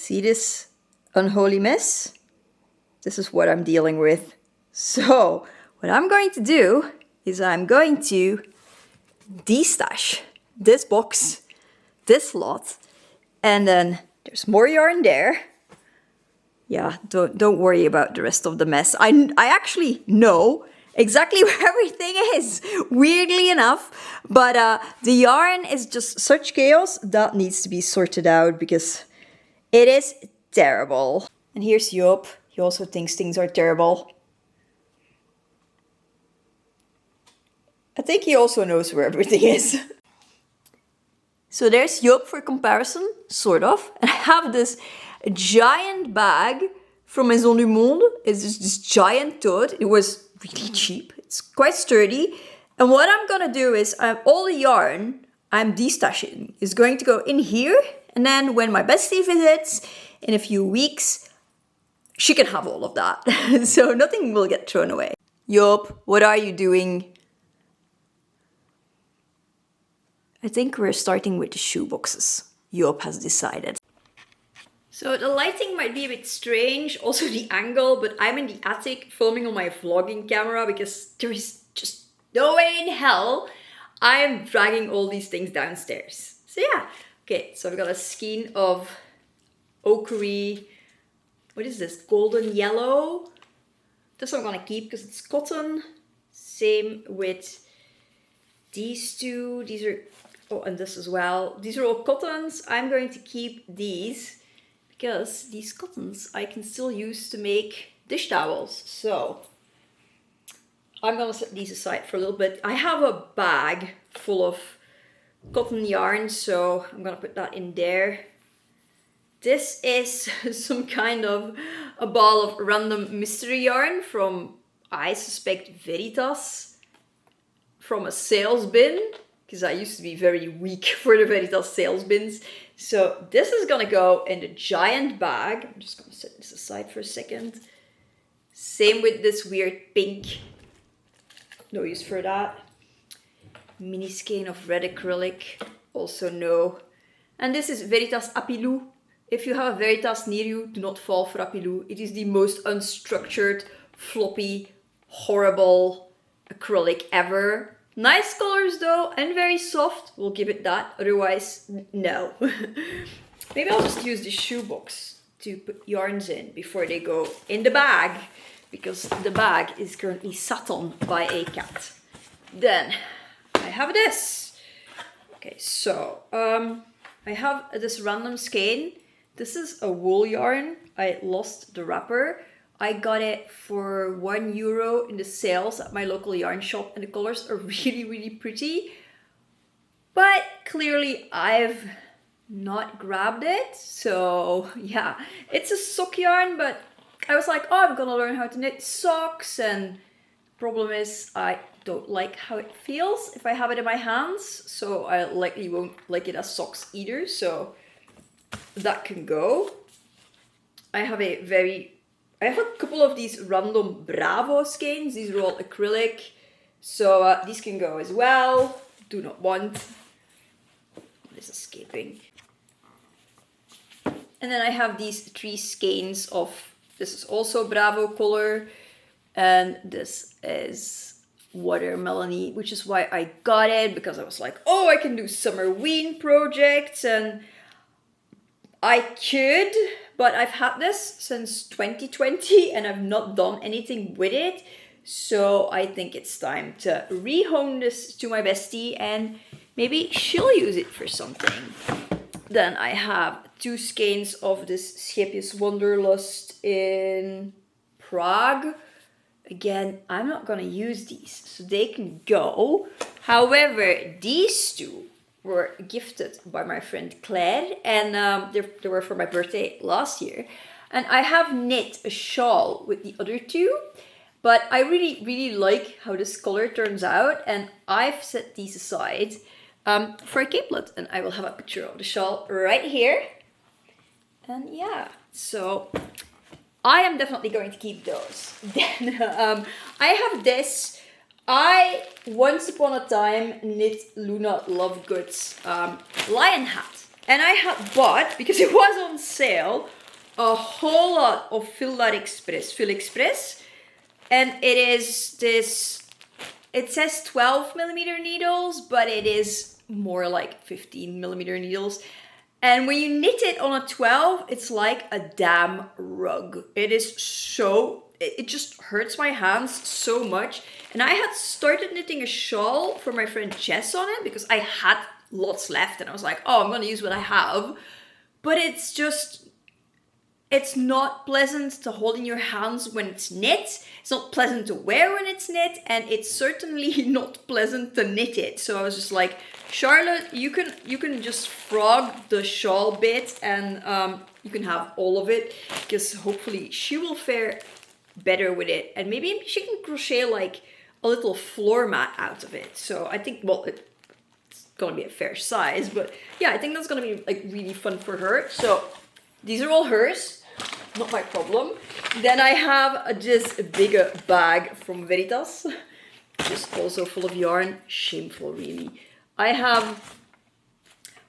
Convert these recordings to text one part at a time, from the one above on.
See this unholy mess? This is what I'm dealing with. So what I'm going to do is I'm going to destash this box, this lot, and then there's more yarn there. Yeah, don't worry about the rest of the mess. I actually know exactly where everything is, weirdly enough, but the yarn is just such chaos that needs to be sorted out because it is terrible. And here's Joop. He also thinks things are terrible. I think he also knows where everything is. So there's Joop for comparison, sort of. And I have this giant bag from Maison du Monde. It's just this giant tote. It was really cheap. It's quite sturdy. And what I'm gonna do is all the yarn I'm destashing is going to go in here. And then when my bestie visits in a few weeks, she can have all of that. So nothing will get thrown away. Joop, what are you doing? I think we're starting with the shoe boxes. Joop has decided. So the lighting might be a bit strange, also the angle, but I'm in the attic filming on my vlogging camera because there is just no way in hell I am dragging all these things downstairs. So yeah, okay, so I've got a skein of ochre, what is this, golden yellow. This one I'm gonna keep because it's cotton. Same with these two, these are, oh, and this as well. These are all cottons. I'm going to keep these because these cottons I can still use to make dish towels. So I'm gonna set these aside for a little bit. I have a bag full of cotton yarn, so I'm gonna put that in there. This is some kind of a ball of random mystery yarn from, I suspect, Veritas, from a sales bin, because I used to be very weak for the Veritas sales bins. So this is gonna go in the giant bag. I'm just gonna set this aside for a second. Same with this weird pink, no use for that. Mini skein of red acrylic, also no. And this is Veritas Apilou. If you have a Veritas near you, do not fall for Apilou. It is the most unstructured, floppy, horrible acrylic ever. Nice colors though, and very soft. We'll give it that. Otherwise, no. Maybe I'll just use the shoebox to put yarns in before they go in the bag, because the bag is currently sat on by a cat. Then I have this. Okay, so I have this random skein. This is a wool yarn. I lost the wrapper. I got it for €1 in the sales at my local yarn shop, and the colors are really, really pretty. But clearly I've not grabbed it. So yeah, it's a sock yarn, but I was like, oh, I'm gonna learn how to knit socks, and the problem is I don't like how it feels if I have it in my hands. So I likely won't like it as socks either. So that can go. I have a couple of these random Bravo skeins. These are all acrylic, so these can go as well. Do not want. What is escaping? And then I have these 3 skeins of, this is also Bravo color, and this is watermelony, which is why I got it, because I was like, oh, I can do summer ween projects, and I could, but I've had this since 2020 and I've not done anything with it. So I think it's time to rehome this to my bestie and maybe she'll use it for something. Then I have 2 skeins of this Scheepjes Wanderlust in Prague. Again, I'm not gonna use these, so they can go. However, these 2 were gifted by my friend Claire, and they were for my birthday last year. And I have knit a shawl with the other 2, but I really, really like how this color turns out, and I've set these aside for a capelet, and I will have a picture of the shawl right here. And yeah, so I am definitely going to keep those. Then I have this. I, once upon a time, knit Luna Lovegood's lion hat. And I had bought, because it was on sale, a whole lot of Fil Express, and it is this, it says 12mm needles, but it is more like 15mm needles. And when you knit it on a 12, it's like a damn rug. It is so, it just hurts my hands so much. And I had started knitting a shawl for my friend Jess on it because I had lots left and I was like, oh, I'm gonna use what I have. But it's just, it's not pleasant to hold in your hands when it's knit. It's not pleasant to wear when it's knit, and it's certainly not pleasant to knit it. So I was just like, Charlotte, you can just frog the shawl bit, and you can have all of it, because hopefully she will fare better with it, and maybe she can crochet like a little floor mat out of it. So I think, well, it's gonna be a fair size, but yeah, I think that's gonna be like really fun for her. So these are all hers, not my problem. Then I have this bigger bag from Veritas, just also full of yarn. Shameful, really. I have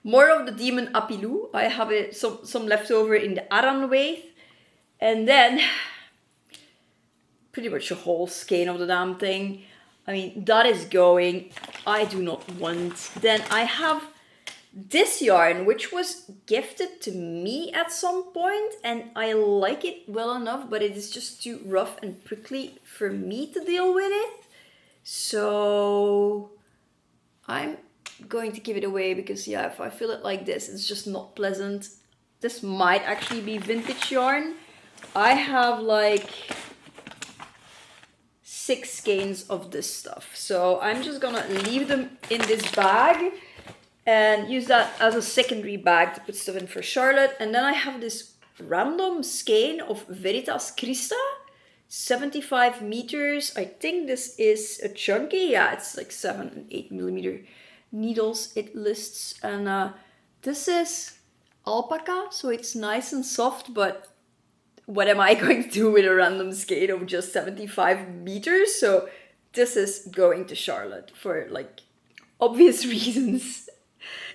more of the Demon Apilou. I have some left over in the Aran Wave. And then pretty much a whole skein of the damn thing. I mean, that is going. I do not want. Then I have this yarn, which was gifted to me at some point, and I like it well enough, but it is just too rough and prickly for me to deal with it. So I'm going to give it away because, yeah, if I feel it like this, it's just not pleasant. This might actually be vintage yarn. I have like 6 skeins of this stuff, so I'm just gonna leave them in this bag and use that as a secondary bag to put stuff in for Charlotte. And then I have this random skein of Veritas Krista, 75 meters. I think this is a chunky, yeah, it's like 7 and 8mm needles it lists. And this is alpaca, so it's nice and soft, but what am I going to do with a random skein of just 75 meters? So this is going to Charlotte for like obvious reasons.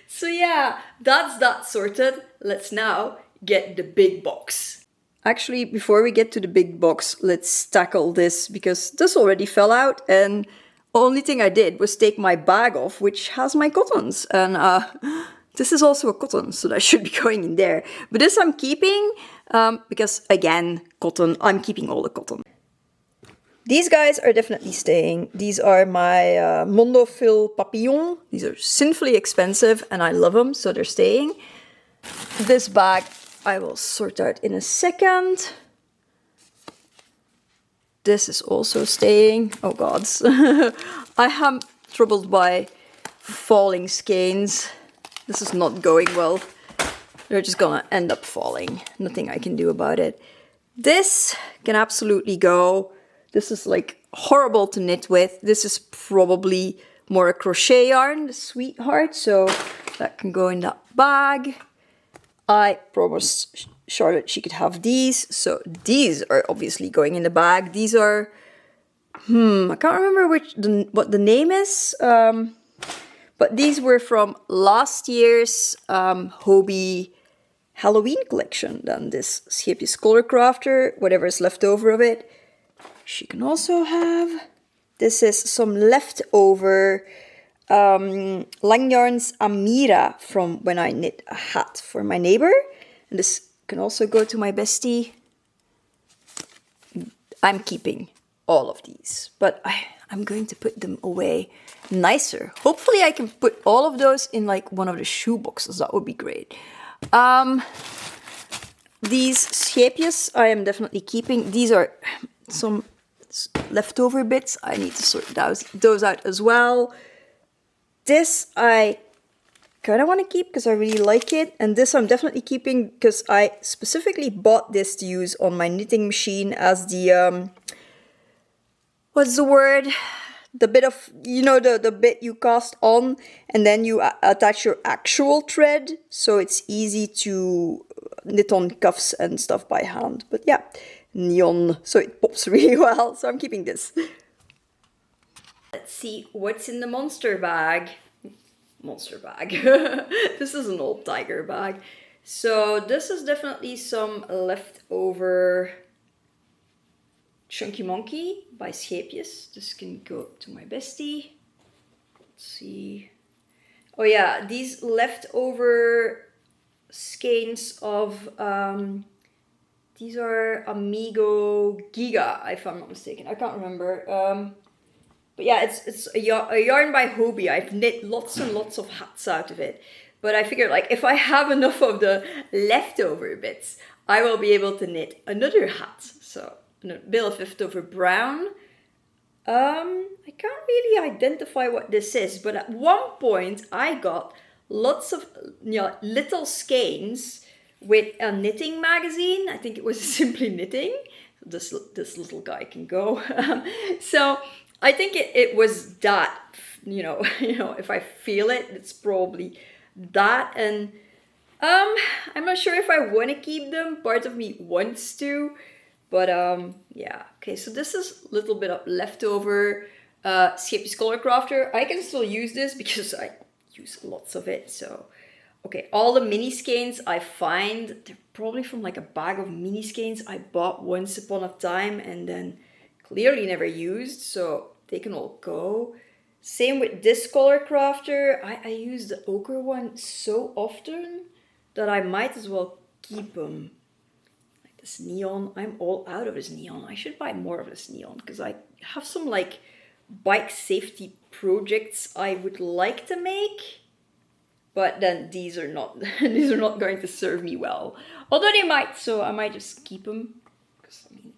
So yeah, that's that sorted. Let's now get the big box. Actually, before we get to the big box, let's tackle this, because this already fell out, and only thing I did was take my bag off, which has my cottons, and this is also a cotton, so that should be going in there. But this I'm keeping, because again, cotton, I'm keeping all the cotton. These guys are definitely staying. These are my Mondofil Papillon. These are sinfully expensive and I love them, so they're staying. This bag I will sort out in a second. This is also staying. Oh gods. I am troubled by falling skeins. This is not going well. They're just gonna end up falling. Nothing I can do about it. This can absolutely go. This is like horrible to knit with. This is probably more a crochet yarn, the Sweetheart, so that can go in that bag. I promised Charlotte she could have these, so these are obviously going in the bag. These are, I can't remember what the name is, but these were from last year's Hobie Halloween collection. Then this Scheepjes Color Crafter, whatever is left over of it. She can also have. This is some leftover Langyarns Amira from when I knit a hat for my neighbor. And this can also go to my bestie. I'm keeping all of these, but I'm going to put them away nicer. Hopefully I can put all of those in like one of the shoe boxes. That would be great. These Scheepjes I am definitely keeping. These are some leftover bits. I need to sort those out as well. This I kind of want to keep because I really like it. And this I'm definitely keeping because I specifically bought this to use on my knitting machine as the, what's the word? The bit of, you know, the bit you cast on and then you attach your actual thread. So it's easy to knit on cuffs and stuff by hand. But yeah, neon, so it pops really well. So I'm keeping this. Let's see what's in the monster bag. Monster bag. This is an old tiger bag. So this is definitely some leftover Chunky Monkey by Scheepjes. This can go to my bestie. Let's see. Oh yeah, these leftover skeins of, these are Amigo Giga, if I'm not mistaken. I can't remember. But yeah, it's a yarn by Hobie. I've knit lots and lots of hats out of it. But I figured, like, if I have enough of the leftover bits, I will be able to knit another hat. So, a bit of leftover brown. I can't really identify what this is, but at one point I got lots of little skeins with a knitting magazine. I think it was Simply Knitting. This little guy can go. So I think it was that, if I feel it, it's probably that. And I'm not sure if I want to keep them. Part of me wants to, but yeah. Okay, so this is a little bit of leftover Scheepjes Color Crafter. I can still use this because I use lots of it. So okay, all the mini skeins I find, they're probably from like a bag of mini skeins I bought once upon a time and then clearly never used, so they can all go. Same with this Color Crafter. I use the ochre one so often that I might as well keep them. Like this neon, I'm all out of this neon. I should buy more of this neon because I have some like bike safety projects I would like to make. But then these are not going to serve me well. Although they might, so I might just keep them. Because, I mean,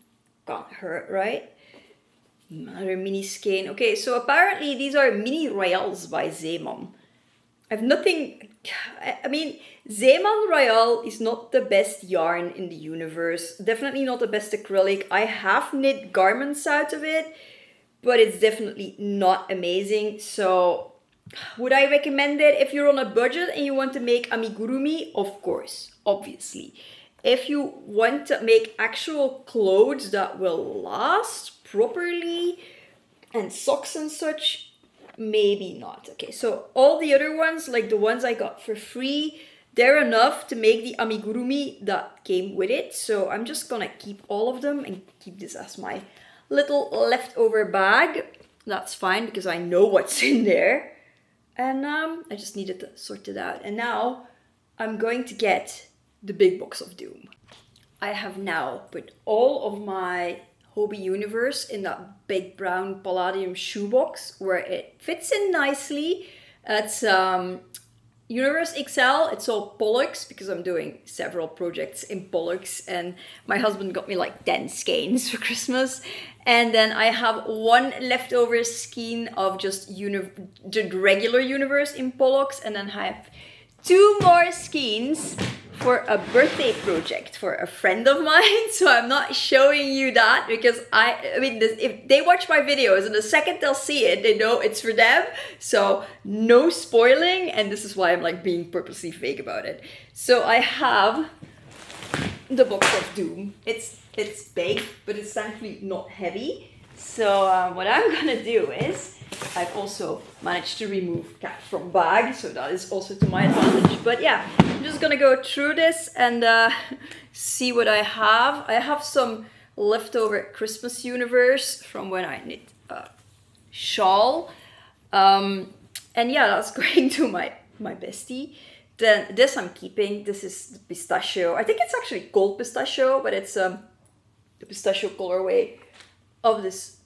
can't hurt, right? Another mini skein. Okay, so apparently these are mini Royals by Zeeman. I've nothing... I mean, Zeeman Royal is not the best yarn in the universe. Definitely not the best acrylic. I have knit garments out of it, but it's definitely not amazing. So... would I recommend it if you're on a budget and you want to make amigurumi? Of course, obviously. If you want to make actual clothes that will last properly and socks and such, maybe not. Okay, so all the other ones, like the ones I got for free, they're enough to make the amigurumi that came with it. So I'm just gonna keep all of them and keep this as my little leftover bag. That's fine because I know what's in there. And I just needed to sort it out. And now I'm going to get the big box of doom. I have now put all of my Hobie Universe in that big brown palladium shoebox where it fits in nicely. It's Universe XL. It's all Pollux because I'm doing several projects in Pollux. And my husband got me like 10 skeins for Christmas. And then I have one leftover skein of just the regular Universe in Pollux. And then I have 2 more skeins for a birthday project for a friend of mine. So I'm not showing you that because I mean, if they watch my videos and the second they'll see it, they know it's for them. So no spoiling. And this is why I'm like being purposely fake about it. So I have the box of doom. It's big, but it's thankfully not heavy. So what I'm gonna do is, I've also managed to remove cat from bag, so that is also to my advantage. But yeah, I'm just gonna go through this and see what I have. I have some leftover Christmas Universe from when I knit a shawl. And yeah, that's going to my bestie. Then this I'm keeping. This is the pistachio. I think it's actually called pistachio, but it's the pistachio colorway of this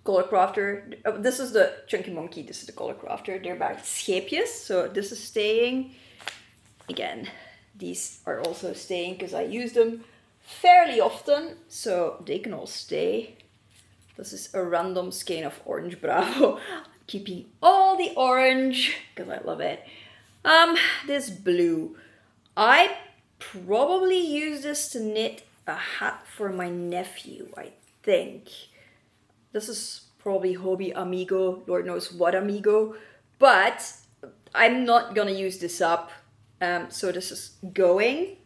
Color Crafter. This is the Chunky Monkey. This is the Color Crafter. They're by Scheepjes. So this is staying. Again, these are also staying because I use them fairly often. So they can all stay. This is a random skein of Orange Bravo. I'm keeping all the orange because I love it. This blue. I probably use this to knit a hat for my nephew, I think. This is probably Hobie Amigo, Lord knows what Amigo, but I'm not gonna use this up. So this is going.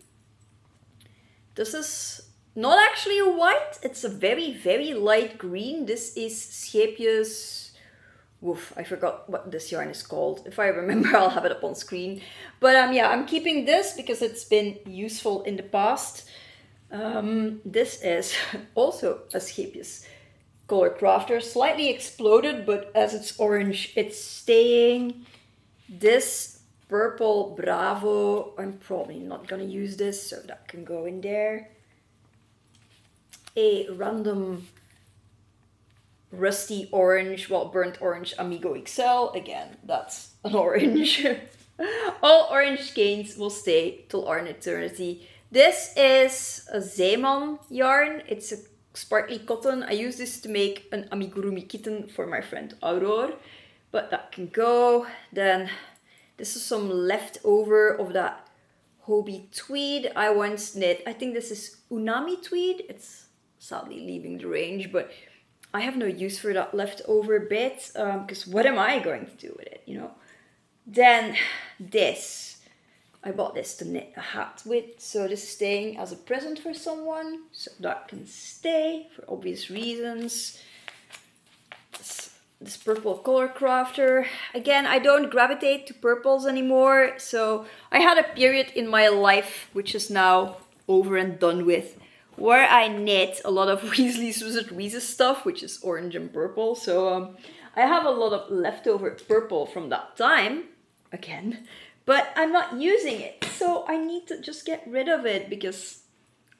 This is not actually a white, it's a very, very light green. This is Scheepjes Woof, I forgot what this yarn is called. If I remember, I'll have it up on screen. But yeah, I'm keeping this because it's been useful in the past. This is also a Schaepjes Color Crafter, slightly exploded, but as it's orange, it's staying. This purple Bravo, I'm probably not gonna use this, so that can go in there. A random rusty orange, well, burnt orange Amigo XL. Again, that's an orange. All orange skeins will stay till our eternity. This is a Zeeman yarn. It's a sparkly cotton. I use this to make an amigurumi kitten for my friend Aurore, but that can go. Then this is some leftover of that Hobie tweed I once knit. I think this is Unami tweed. It's sadly leaving the range, but I have no use for that leftover bit, because what am I going to do with it, you know? Then this. I bought this to knit a hat with, so this is staying as a present for someone, so that can stay for obvious reasons. This purple Color Crafter. Again, I don't gravitate to purples anymore, so I had a period in my life, which is now over and done with, where I knit a lot of Weasley's Wizard Weezes stuff, which is orange and purple, so I have a lot of leftover purple from that time, again. But I'm not using it, so I need to just get rid of it, because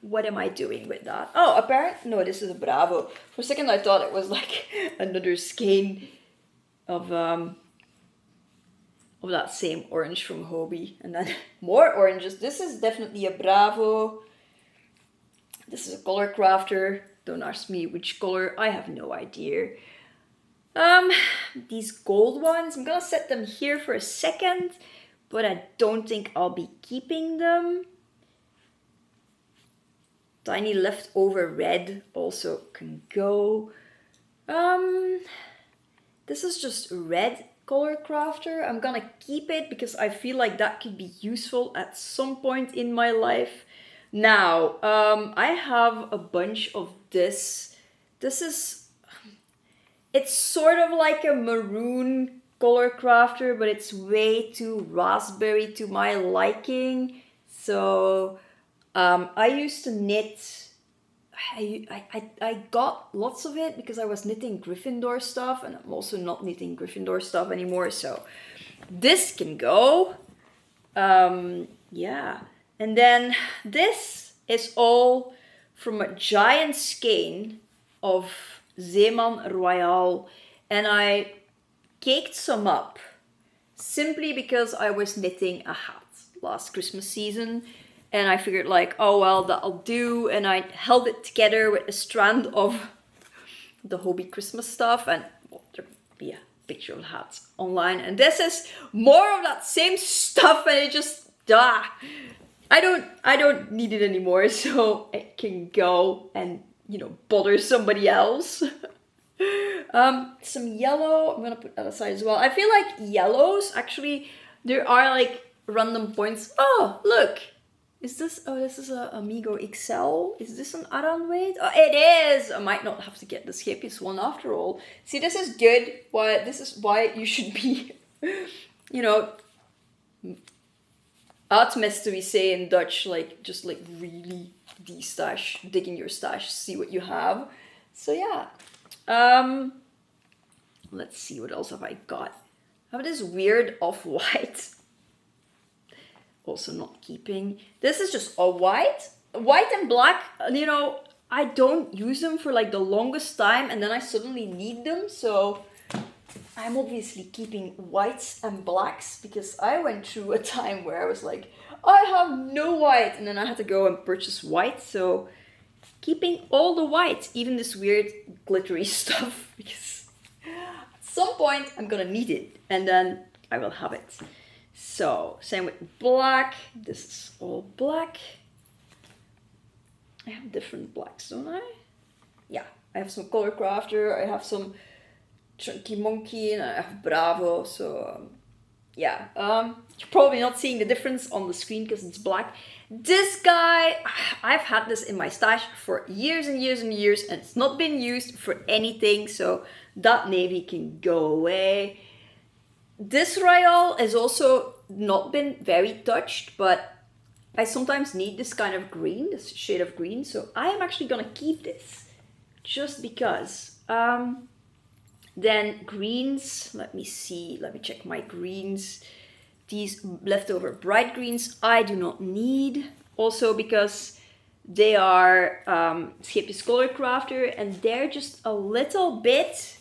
what am I doing with that? Oh, apparently, no, this is a Bravo. For a second I thought it was like another skein of that same orange from Hobie. And then more oranges. This is definitely a Bravo. This is a Color Crafter. Don't ask me which color, I have no idea. These gold ones, I'm gonna set them here for a second, but I don't think I'll be keeping them. Tiny leftover red also can go. This is just red Color Crafter. I'm gonna keep it because I feel like that could be useful at some point in my life. Now, I have a bunch of this. It's sort of like a maroon Color Crafter, but it's way too raspberry to my liking. So I used to knit, I got lots of it because I was knitting Gryffindor stuff, and I'm also not knitting Gryffindor stuff anymore, so this can go. Yeah, and then this is all from a giant skein of Zeeman Royale, and I caked some up simply because I was knitting a hat last Christmas season, and I figured like, oh well, that'll do, and I held it together with a strand of the Hobie Christmas stuff, and well, there'll be a picture of the hats online, and this is more of that same stuff, and it just I don't need it anymore, so it can go and, you know, bother somebody else. Some yellow, I'm gonna put that aside as well. I feel like yellows, actually, there are like random points. Oh, look, is this, oh, this is a Amigo XL. Is this an Aran weight? Oh, it is. I might not have to get the Schaepjes one after all. See, this is good. This is why you should be, you know, uitmesten, we say in Dutch, like, just like really destash, digging your stash, see what you have. So yeah. Let's see, what else have I got? I have this weird off-white. Also not keeping. This is just a white and black. You know, I don't use them for like the longest time, and then I suddenly need them. So I'm obviously keeping whites and blacks because I went through a time where I was like, I have no white, and then I had to go and purchase white. So keeping all the whites, even this weird glittery stuff, because at some point I'm gonna need it, and then I will have it. So same with black. This is all black. I have different blacks, don't I? Yeah, I have some Color Crafter, I have some Chunky Monkey, and I have Bravo. So yeah, you're probably not seeing the difference on the screen because it's black. This guy, I've had this in my stash for years and years and years, and it's not been used for anything, so that navy can go away. This Royale has also not been very touched, but I sometimes need this kind of green, this shade of green, so I am actually gonna keep this just because. Then greens, let me see, let me check my greens. These leftover bright greens I do not need. Also because they are Scheepjes Color Crafter and they're just a little bit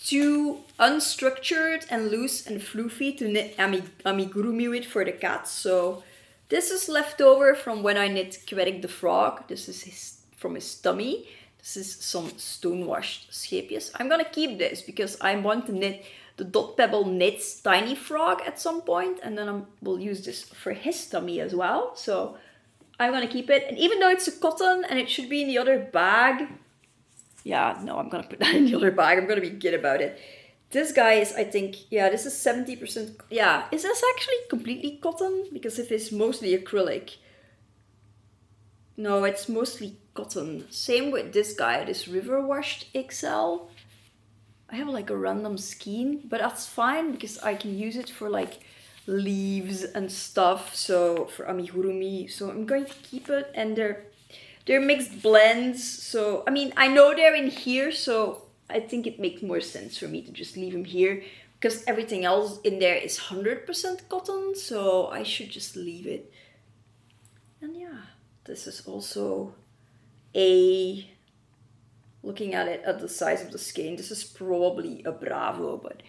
too unstructured and loose and floofy to knit amigurumi with for the cats. So this is left over from when I knit Queric the Frog. This is from his tummy. This is some stone-washed scheepjes. I'm gonna keep this because I want to knit the Dot Pebble Knits Tiny Frog at some point, and then we'll use this for his tummy as well. So I'm gonna keep it. And even though it's a cotton and it should be in the other bag, yeah, no, I'm gonna put that in the other bag. I'm gonna be good about it. This guy is, I think, yeah, this is 70%. Yeah, is this actually completely cotton? Because if it's mostly acrylic. No, it's mostly cotton. Same with this guy, this River Washed XL. I have like a random skein, but that's fine because I can use it for like leaves and stuff. So for amigurumi, so I'm going to keep it. And they're mixed blends. So, I mean, I know they're in here, so I think it makes more sense for me to just leave them here because everything else in there is 100% cotton. So I should just leave it. And yeah, this is also a, looking at it at the size of the skein, this is probably a Bravo, but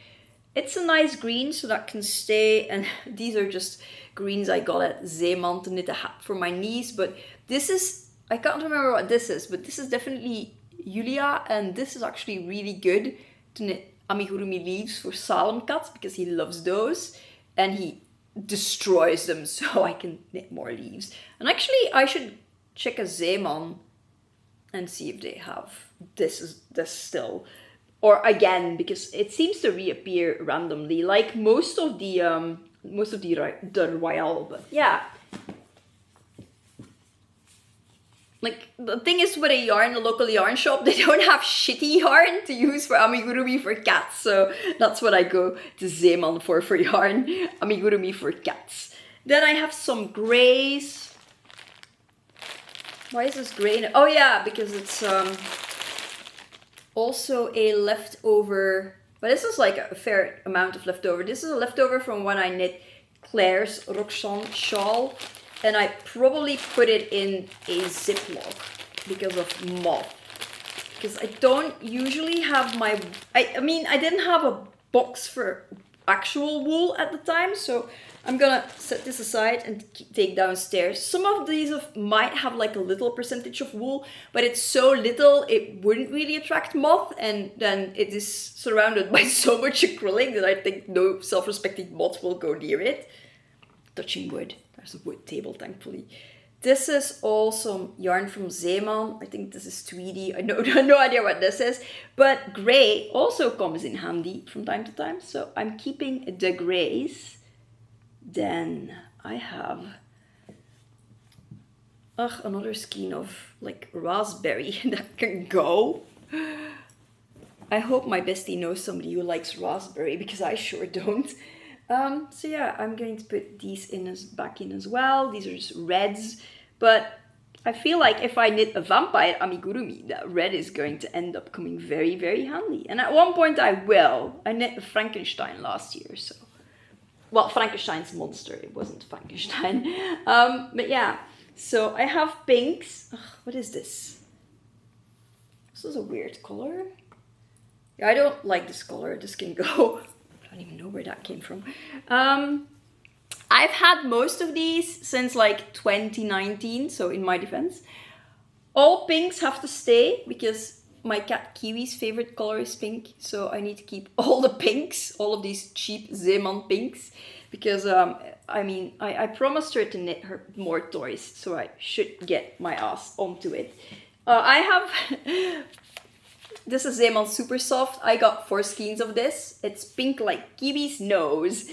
it's a nice green, so that can stay. And these are just greens I got at Zeeman to knit a hat for my niece. But this is, I can't remember what this is, but this is definitely Julia, and this is actually really good to knit amigurumi leaves for Salem cats because he loves those and he destroys them, so I can knit more leaves. And actually I should check a Zeeman and see if they have this still, or again, because it seems to reappear randomly, like most of the Royale. But yeah, like the thing is with a yarn, the local yarn shop, they don't have shitty yarn to use for amigurumi for cats, so that's what I go to Zeeman for yarn, amigurumi for cats. Then I have some grays. Why is this gray? Oh yeah, because it's also a leftover, but this is like a fair amount of leftover. This is a leftover from when I knit Claire's Roxanne shawl, and I probably put it in a Ziploc because of moth. Because I don't usually have my, I mean, I didn't have a box for actual wool at the time, so I'm gonna set this aside and take downstairs. Some of these might have like a little percentage of wool, but it's so little it wouldn't really attract moth, and then it is surrounded by so much acrylic that I think no self-respecting moth will go near it. Touching wood. There's a wood table, thankfully. This is all some yarn from Zeeman. I think this is Tweedy. I have no idea what this is. But grey also comes in handy from time to time. So I'm keeping the greys. Then I have another skein of like raspberry that can go. I hope my bestie knows somebody who likes raspberry because I sure don't. So yeah, I'm going to put these back in as well. These are just reds, but I feel like if I knit a vampire amigurumi, that red is going to end up coming very, very handy. And at one point I will. I knit a Frankenstein last year, so. Well, Frankenstein's monster, it wasn't Frankenstein. But yeah, so I have pinks. Ugh, what is this? This is a weird color. Yeah, I don't like this color. This can go. I don't even know where that came from. I've had most of these since like 2019, so in my defense. All pinks have to stay because my cat Kiwi's favorite color is pink, so I need to keep all the pinks, all of these cheap Zeeman pinks, because I mean, I promised her to knit her more toys, so I should get my ass onto it. I have, this is Zeeman Super Soft. I got 4 skeins of this. It's pink like Kiwi's nose.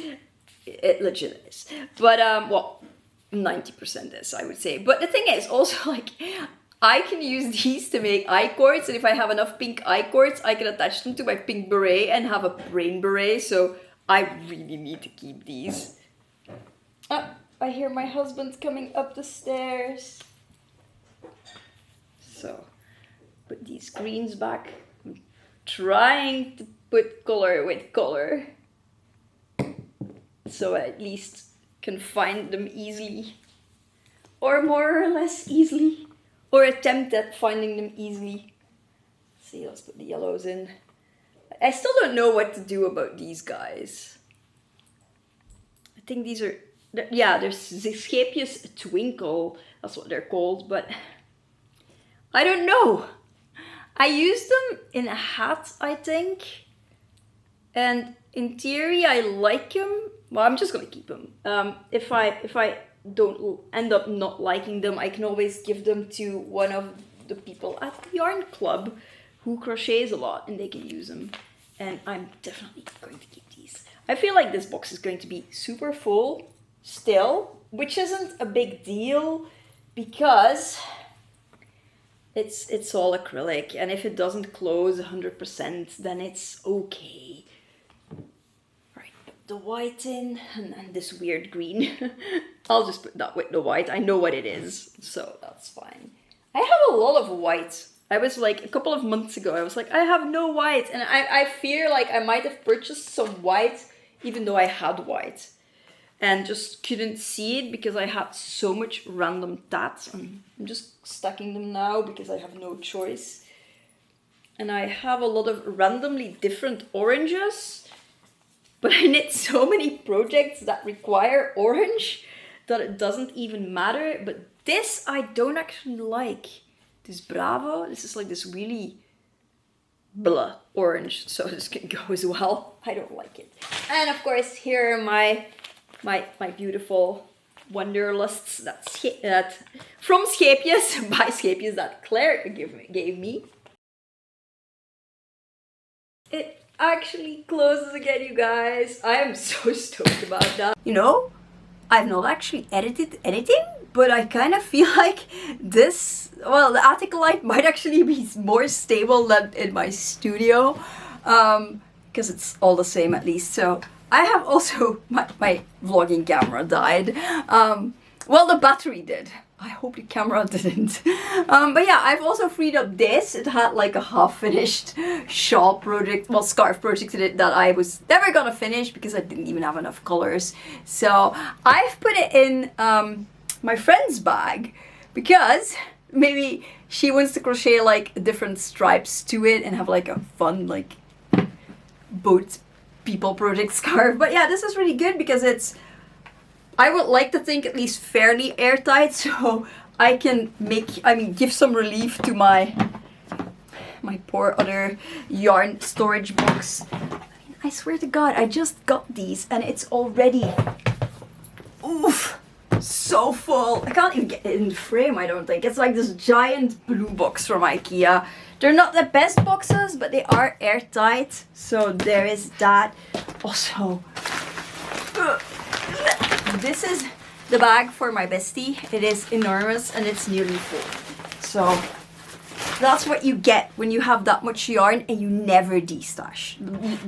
It legit is. But, well, 90% is, I would say. But the thing is also, like, I can use these to make eye cords, and if I have enough pink eye cords, I can attach them to my pink beret and have a brain beret, so I really need to keep these. I hear my husband coming up the stairs. So, put these greens back. I'm trying to put color with color, so I at least can find them easily, or more or less easily, or attempt at finding them easily. Let's see, let's put the yellows in. I still don't know what to do about these guys. I think these are, yeah, there's Scapius Twinkle, that's what they're called, but I don't know. I used them in a hat, I think, and in theory I like them. Well, I'm just gonna keep them. If I don't end up not liking them, I can always give them to one of the people at the yarn club who crochets a lot, and they can use them. And I'm definitely going to keep these. I feel like this box is going to be super full still, which isn't a big deal because it's all acrylic, and if it doesn't close 100%, then it's okay. Right, put the white in, and this weird green. I'll just put that with the white. I know what it is, so that's fine. I have a lot of white. I was like, a couple of months ago, I was like, I have no white. And I fear like I might have purchased some white, even though I had white. And just couldn't see it because I had so much random tats. And I'm just stacking them now because I have no choice. And I have a lot of randomly different oranges. But I knit so many projects that require orange that it doesn't even matter. But this I don't actually like. This Bravo, this is like this really blah orange, so this can go as well. I don't like it. And of course, here are my beautiful Wanderlusts that from Scapius, by Scapius, that Claire gave me. It actually closes again, you guys. I am so stoked about that. You know, I've not actually edited anything, but I kind of feel like this, well, the attic light might actually be more stable than in my studio, because it's all the same at least. So I have also, my vlogging camera died. Well, the battery did. I hope the camera didn't. But yeah, I've also freed up this. It had like a half-finished shawl project, well, scarf project in it that I was never gonna finish because I didn't even have enough colors. So I've put it in my friend's bag because maybe she wants to crochet like different stripes to it and have like a fun like boat people project scarf. But yeah, this is really good because it's, I would like to think, at least fairly airtight, so I can give some relief to my poor other yarn storage box. I mean, I swear to God, I just got these and it's already, oof, so full. I can't even get it in the frame, I don't think. It's like this giant blue box from IKEA. They're not the best boxes, but they are airtight, so there is that. Also, this is the bag for my bestie. It is enormous and it's nearly full. So that's what you get when you have that much yarn and you never destash.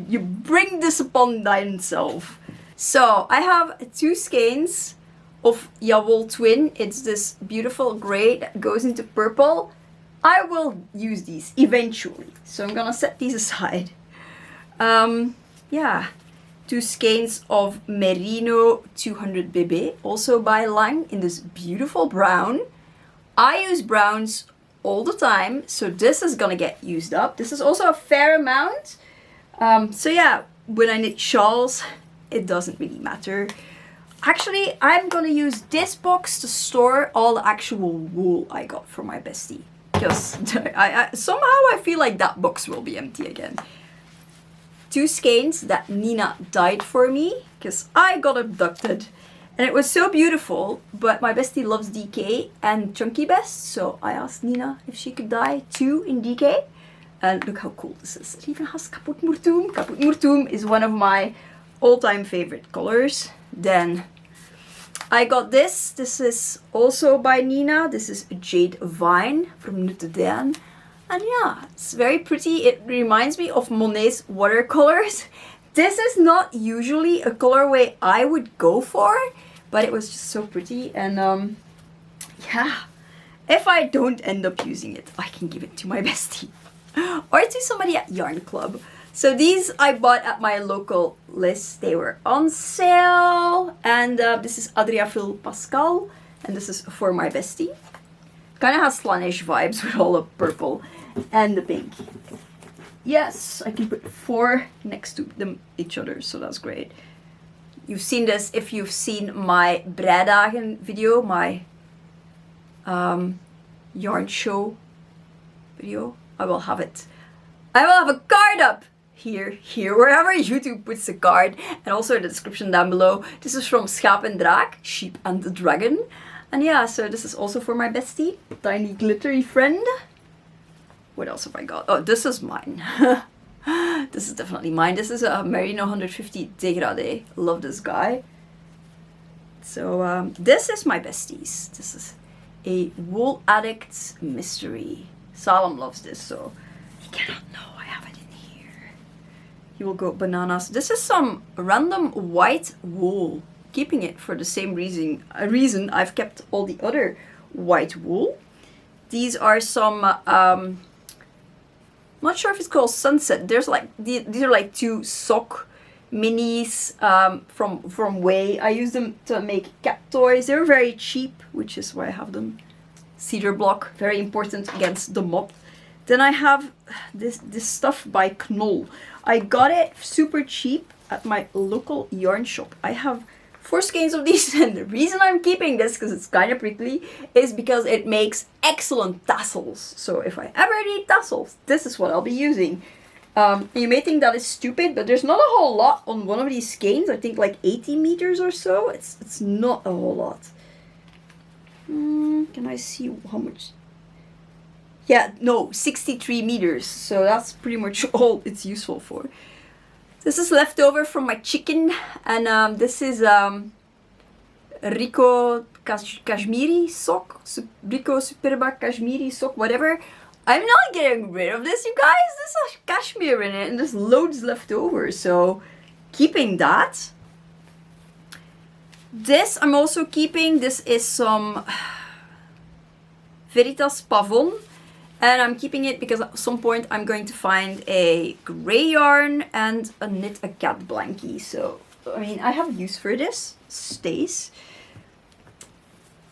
You bring this upon thyself. So I have 2 skeins of Yawol Twin. It's this beautiful gray that goes into purple. I will use these eventually, so I'm gonna set these aside. Yeah. 2 skeins of Merino 200 BB, also by Lang, in this beautiful brown. I use browns all the time, so this is gonna get used up. This is also a fair amount. So yeah, when I knit shawls, it doesn't really matter. Actually, I'm gonna use this box to store all the actual wool I got from my bestie. Because somehow I feel like that box will be empty again. 2 skeins that Nina dyed for me because I got abducted and it was so beautiful, but my bestie loves DK and Chunky Best, so I asked Nina if she could dye 2 in DK, and look how cool this is. It even has Kaput Murtum. Kaput Murtum is one of my all-time favorite colors. Then I got this. This is also by Nina. This is Jade Vine from Nutte Dan. And yeah, it's very pretty. It reminds me of Monet's watercolors. This is not usually a colorway I would go for, but it was just so pretty. And yeah, if I don't end up using it, I can give it to my bestie or to somebody at Yarn Club. So these I bought at my local list. They were on sale. And this is Adria Pascal. And this is for my bestie. Kind of has Slaanesh vibes with all the purple and the pink. Yes, I can put 4 next to them each other, so that's great. You've seen this if you've seen my Breidagen video, my yarn show video. I will have it. I will have a card up here, wherever YouTube puts a card, and also in the description down below. This is from Schaap en Draak, Sheep and the Dragon. And yeah, so this is also for my bestie, tiny glittery friend. What else have I got? Oh, this is mine. This is definitely mine. This is a Merino 150 Degradé. Love this guy. So this is my besties. This is a Wool Addicts Mystery. Salem loves this, so he cannot know I have it in here. He will go bananas. This is some random white wool. Keeping it for the same reason I've kept all the other white wool. These are some not sure if it's called Sunset. There's like these are like 2 sock minis from Way. I use them to make cat toys. They're very cheap, which is why I have them. Cedar block, very important against the moth. Then I have this stuff by Knoll. I got it super cheap at my local yarn shop. I have 4 skeins of these, and the reason I'm keeping this, because it's kind of prickly, is because it makes excellent tassels. So if I ever need tassels, this is what I'll be using. You may think that is stupid, but there's not a whole lot on one of these skeins. I think like 80 meters or so. It's not a whole lot. Can I see how much? Yeah, no, 63 meters. So that's pretty much all it's useful for. This is leftover from my chicken, and this is Rico Kashmiri sock, Rico Superba Kashmiri sock, whatever. I'm not getting rid of this, you guys. This has cashmere in it, and there's loads left over, so keeping that. This I'm also keeping. This is some Veritas Pavon. And I'm keeping it because at some point I'm going to find a grey yarn and knit a cat blankie. So, I mean, I have use for this. Stays.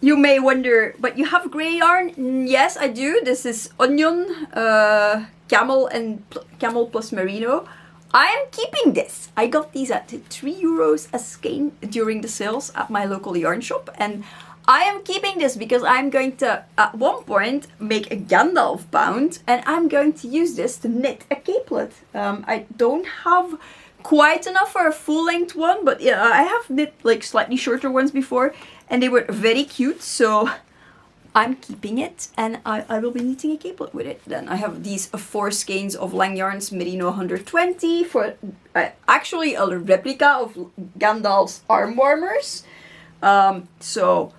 You may wonder, but you have grey yarn? Yes, I do. This is Onion, Camel and Camel plus Merino. I am keeping this. I got these at €3 a skein during the sales at my local yarn shop. And I am keeping this because I'm going to, at one point, make a Gandalf bound, and I'm going to use this to knit a capelet. I don't have quite enough for a full-length one, but yeah, I have knit like slightly shorter ones before, and they were very cute, so I'm keeping it, and I will be knitting a capelet with it. Then I have these 4 skeins of Lang Yarns Merino 120 for actually a replica of Gandalf's arm warmers. So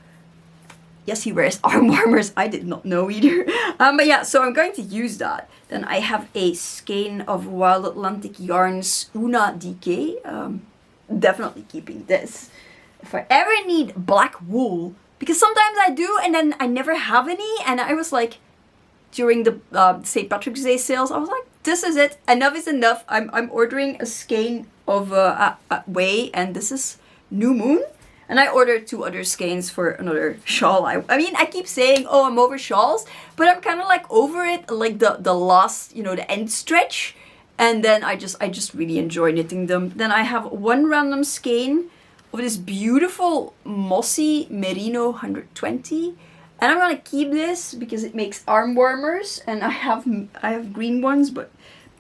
yes, he wears arm warmers. I did not know either. But yeah, so I'm going to use that. Then I have a skein of Wild Atlantic Yarns Una DK. Definitely keeping this. If I ever need black wool, because sometimes I do and then I never have any, and I was like, during the St. Patrick's Day sales, I was like, this is it. Enough is enough. I'm ordering a skein of Way, and this is New Moon. And I ordered 2 other skeins for another shawl. I mean, I keep saying, oh, I'm over shawls, but I'm kind of like over it, like the last, you know, the end stretch. And then I just really enjoy knitting them. Then I have 1 random skein of this beautiful mossy Merino 120. And I'm gonna keep this because it makes arm warmers. And I have green ones, but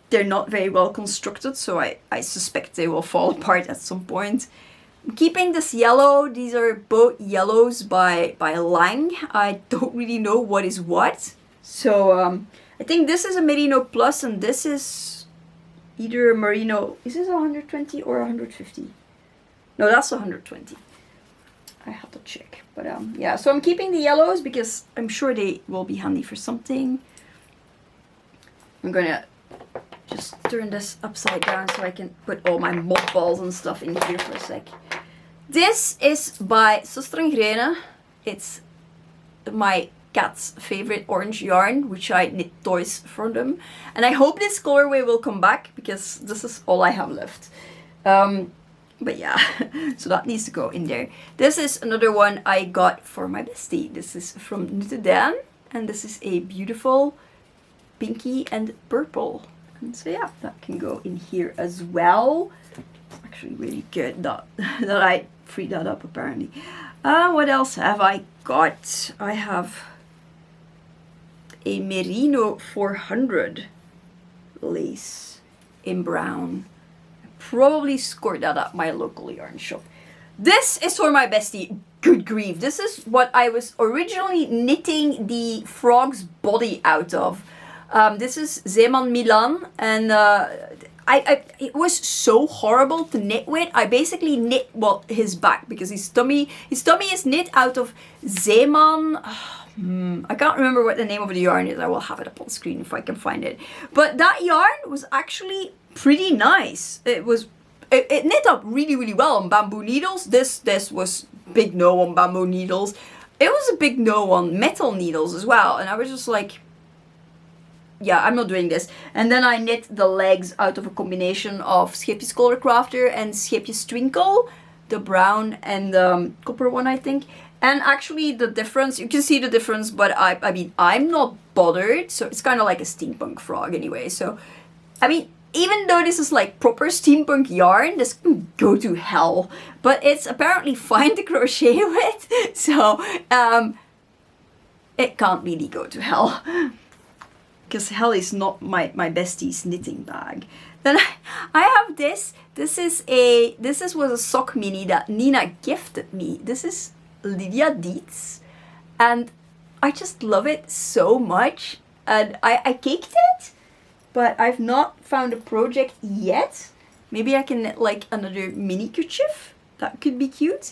they're not very well constructed, so I suspect they will fall apart at some point. I'm keeping this yellow. These are both yellows by Lang. I don't really know what is what. So I think this is a Merino Plus, and this is either a Merino. Is this 120 or 150? No, that's 120. I have to check. But yeah, so I'm keeping the yellows because I'm sure they will be handy for something. I'm gonna just turn this upside down so I can put all my mothballs and stuff in here for a sec. This is by Sostrene Greene. It's my cat's favorite orange yarn, which I knit toys from them. And I hope this colorway will come back because this is all I have left. But yeah, so that needs to go in there. This is another one I got for my bestie. This is from Dan, and this is a beautiful pinky and purple. And so yeah, that can go in here as well. It's actually really good that I freed that up apparently. What else have I got? I have a Merino 400 lace in brown. Probably scored that at my local yarn shop. This is for my bestie. Good grief. This is what I was originally knitting the frog's body out of. This is Zeeman Milan, and it was so horrible to knit with. I basically knit, well, his back, because his tummy is knit out of Zeeman. I can't remember what the name of the yarn is. I will have it up on screen if I can find it. But that yarn was actually pretty nice. It knit up really, really well on bamboo needles. This was big no on bamboo needles. It was a big no on metal needles as well. And I was just like, yeah, I'm not doing this. And then I knit the legs out of a combination of Scheepjes Color Crafter and Scheepjes Twinkle, the brown and the copper one, I think. And actually the difference, you can see the difference, but I mean, I'm not bothered. So it's kind of like a steampunk frog anyway. So, I mean, even though this is like proper steampunk yarn, this can go to hell. But it's apparently fine to crochet with. So, it can't really go to hell. Because hell is not my bestie's knitting bag. Then I have this. This was a sock mini that Nina gifted me. This is Lydia Dietz, and I just love it so much. And I caked it, but I've not found a project yet. Maybe I can knit like another mini kerchief. That could be cute.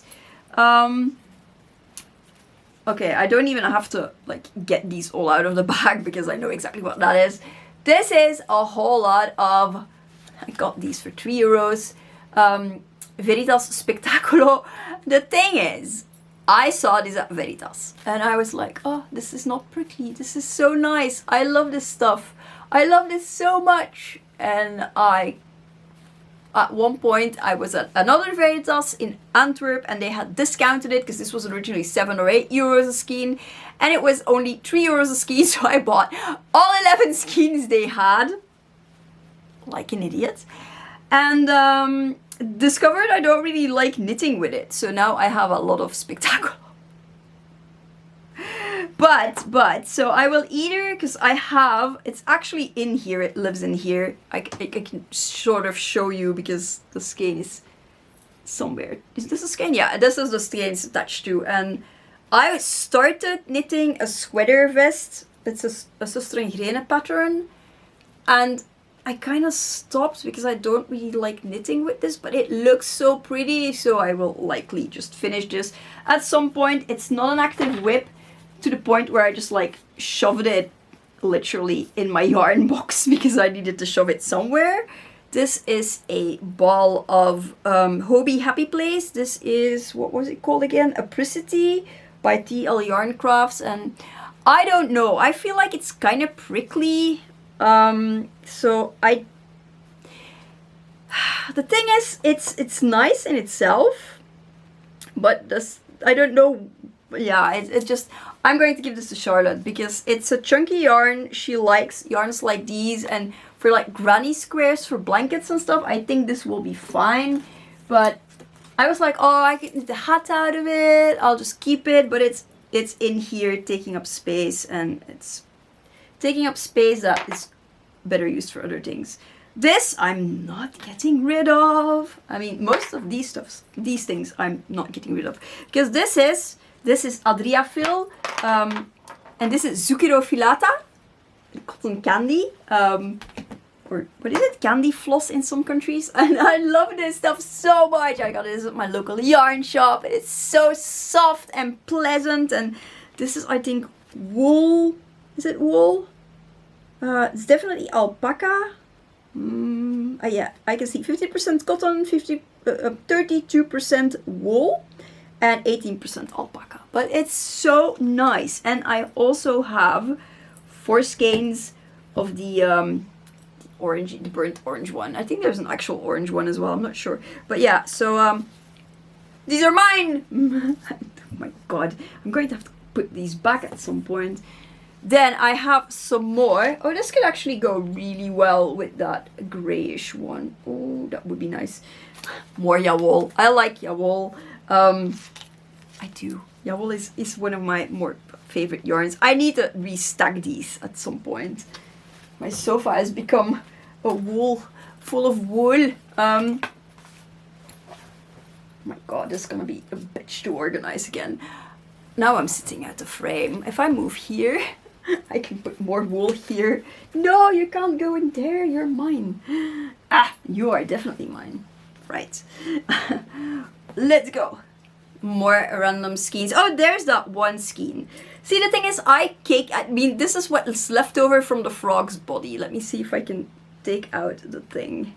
Okay, I don't even have to like get these all out of the bag because I know exactly what that is. This is a whole lot of, I got these for €3. Veritas Spectaculo. The thing is, I saw this at Veritas and I was like, oh, this is not prickly. This is so nice. I love this stuff. I love this so much. And at one point I was at another Veritas in Antwerp and they had discounted it because this was originally €7 or €8 a skein and it was only €3 a skein, so I bought all 11 skeins they had, like an idiot, and discovered I don't really like knitting with it, so now I have a lot of Spectacular. But, so I will either, because I have, it's actually in here, it lives in here. I can sort of show you because the skein is somewhere. Is this a skein? Yeah, this is the skein it's attached to. And I started knitting a sweater vest. It's a Sostrene Greene pattern. And I kind of stopped because I don't really like knitting with this, but it looks so pretty. So I will likely just finish this at some point. It's not an active whip, to the point where I just like shoved it literally in my yarn box because I needed to shove it somewhere. This is a ball of Hobie Happy Place. This is, what was it called again? Apricity by TL Yarn Crafts. And I don't know, I feel like it's kind of prickly. So the thing is, it's nice in itself, but this, I don't know. Yeah, it's just, I'm going to give this to Charlotte because it's a chunky yarn. She likes yarns like these, and for like granny squares for blankets and stuff, I think this will be fine. But I was like, oh, I can knit the hat out of it, I'll just keep it. But it's in here taking up space, and it's taking up space that is better used for other things. This I'm not getting rid of. I mean, most of these things I'm not getting rid of, because this is Adriafil, and this is Zucchero Filata, cotton candy. or what is it, candy floss in some countries, and I love this stuff so much. I got this at my local yarn shop. It's so soft and pleasant, and this is, I think, wool. Is it wool? It's definitely alpaca. Yeah, I can see 50% cotton, 32% wool, and 18% alpaca. But it's so nice. And I also have 4 skeins of the orange, the burnt orange one. I think there's an actual orange one as well. I'm not sure. But yeah, so these are mine. Oh my god, I'm going to have to put these back at some point. Then I have some more. Oh, this could actually go really well with that grayish one. Oh, that would be nice. More Yawool. I like Yawool. I do. Yawool is one of my more favorite yarns. I need to restack these at some point. My sofa has become a wool, full of wool. Oh my god, this is gonna be a bitch to organize again. Now I'm sitting out of frame. If I move here, I can put more wool here. No, you can't go in there. You're mine. Ah, you are definitely mine. Right. Let's go. More random skeins. Oh, there's that one skein. See, the thing is, I mean, this is what's left over from the frog's body. Let me see if I can take out the thing.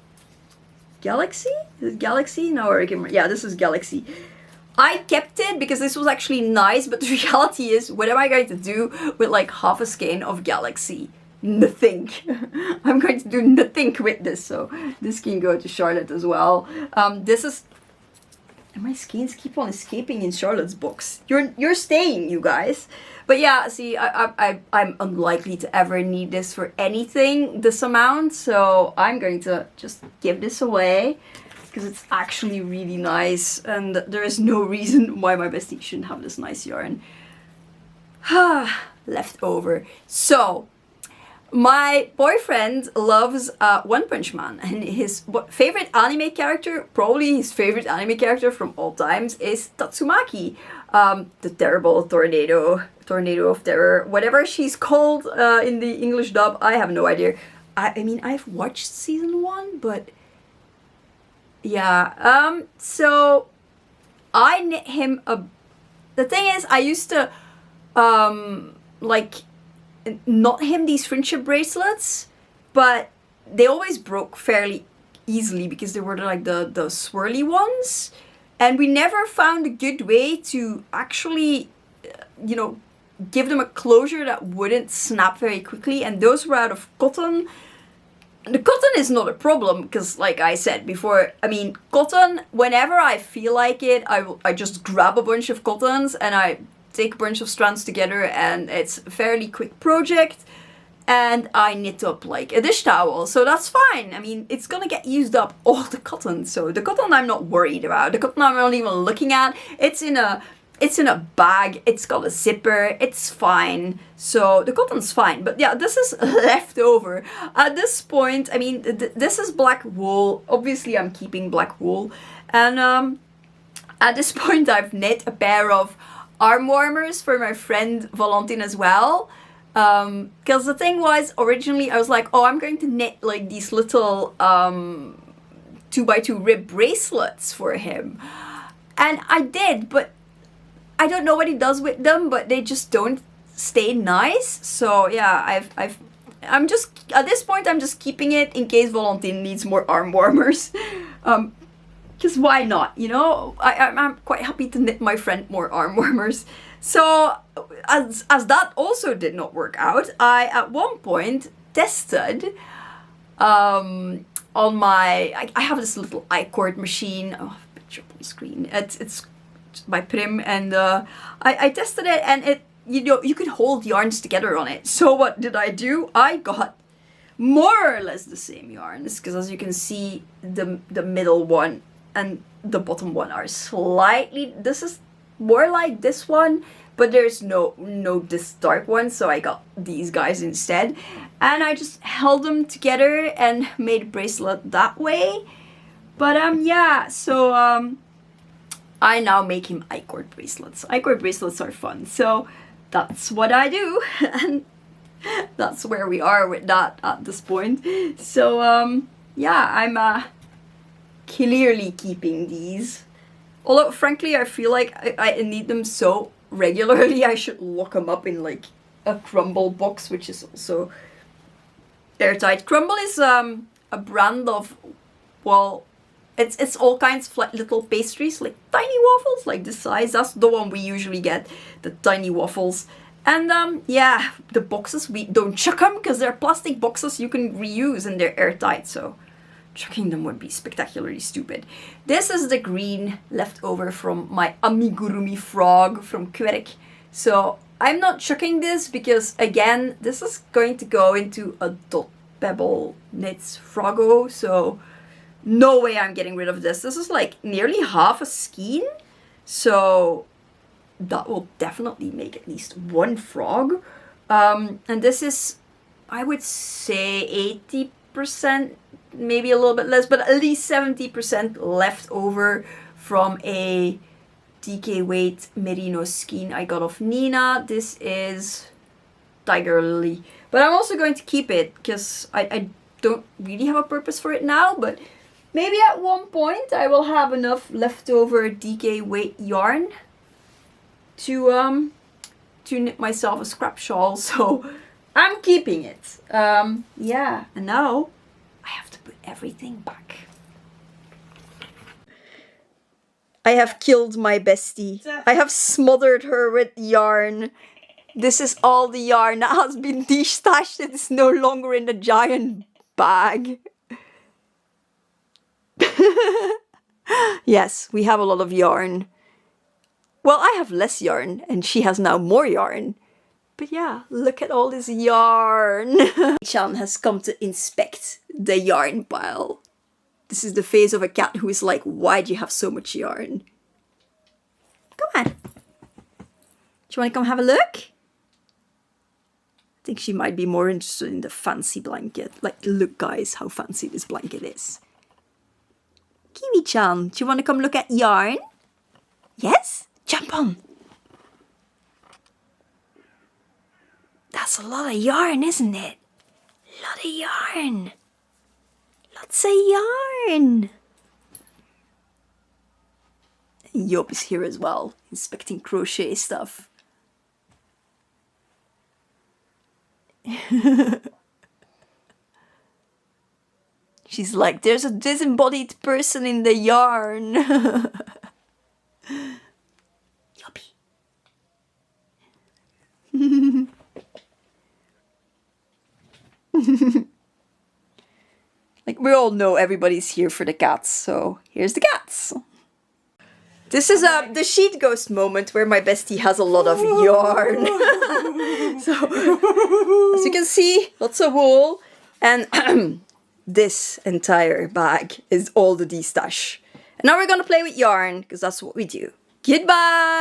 Galaxy? Is it Galaxy? No, I can, yeah, this is Galaxy. I kept it because this was actually nice, but the reality is, what am I going to do with like half a skein of Galaxy? Nothing. I'm going to do nothing with this, so this can go to Charlotte as well. This is... And my skeins keep on escaping in Charlotte's box. You're staying, you guys. But yeah, see, I'm unlikely to ever need this for anything, this amount, so I'm going to just give this away. Because it's actually really nice, and there is no reason why my bestie shouldn't have this nice yarn. Left over. So, my boyfriend loves One Punch Man, and his favorite anime character, probably his favorite anime character from all times, is Tatsumaki. The terrible tornado of terror, whatever she's called in the English dub, I have no idea. I mean, I've watched season 1, but... yeah, so I knit him a... The thing is, I used to, like, knot him these friendship bracelets, but they always broke fairly easily because they were like the swirly ones. And we never found a good way to actually, you know, give them a closure that wouldn't snap very quickly. And those were out of cotton. The cotton is not a problem because, like I said before, I mean, cotton, whenever I feel like it, I just grab a bunch of cottons and I take a bunch of strands together, and it's a fairly quick project, and I knit up like a dish towel, so that's fine. I mean, it's gonna get used up, all the cotton, so the cotton I'm not worried about. The cotton I'm not even looking at. It's in a bag, it's got a zipper, it's fine. So the cotton's fine, but yeah, this is left over. At this point, I mean, this is black wool. Obviously, I'm keeping black wool. And at this point, I've knit a pair of arm warmers for my friend Valentin as well. Because the thing was, originally, I was like, oh, I'm going to knit like these little 2x2 rib bracelets for him. And I did, but I don't know what he does with them, but they just don't stay nice. So yeah, I'm just, at this point, I'm just keeping it in case Valentin needs more arm warmers. Because why not, you know? I'm quite happy to knit my friend more arm warmers. So as that also did not work out, I at one point tested on my, I have this little I-cord machine. Oh, picture up on the screen. It's by Prim, and I tested it, and it, you know, you could hold yarns together on it. So what did I do? I got more or less the same yarns, because as you can see, the middle one and the bottom one are slightly, this is more like this one, but there's no this dark one, so I got these guys instead, and I just held them together and made a bracelet that way. But yeah, so I now make him I-cord bracelets. I-cord bracelets are fun, so that's what I do. And That's where we are with that at this point. So yeah, I'm clearly keeping these. Although frankly I feel like I need them so regularly, I should lock them up in like a crumble box, which is also airtight. Crumble is a brand of, well, it's all kinds of like little pastries, like tiny waffles, like this size. That's the one we usually get, the tiny waffles. And yeah, the boxes, we don't chuck them because they're plastic boxes you can reuse and they're airtight, so chucking them would be spectacularly stupid. This is the green left over from my amigurumi frog from Quebec. So I'm not chucking this because, again, this is going to go into a dot pebble knits froggo, so no way I'm getting rid of this. This is like nearly half a skein, so that will definitely make at least one frog. And this is, I would say 80%, maybe a little bit less, but at least 70% left over from a DK weight merino skein I got off Nina. This is Tiger Lily, but I'm also going to keep it because I don't really have a purpose for it now, but maybe at one point I will have enough leftover DK weight yarn to knit myself a scrap shawl, so I'm keeping it. Yeah, and now I have to put everything back. I have killed my bestie. I have smothered her with yarn. This is all the yarn that has been destashed. It is no longer in the giant bag. Yes, we have a lot of yarn. Well, I have less yarn and she has now more yarn. But yeah, look at all this yarn. Chan has come to inspect the yarn pile. This is the face of a cat who is like, why do you have so much yarn? Come on. Do you want to come have a look? I think she might be more interested in the fancy blanket. Like, look guys, how fancy this blanket is. Kiwi-chan, do you want to come look at yarn? Yes? Jump on. That's a lot of yarn, isn't it? A lot of yarn. Lots of yarn. And Yop is here as well, inspecting crochet stuff. She's like, there's a disembodied person in the yarn. Yoppy. Like, we all know everybody's here for the cats, so here's the cats. This is the sheet ghost moment where my bestie has a lot of yarn. So, as you can see, lots of wool, and this entire bag is all the destash. And now we're gonna play with yarn, because that's what we do. Goodbye!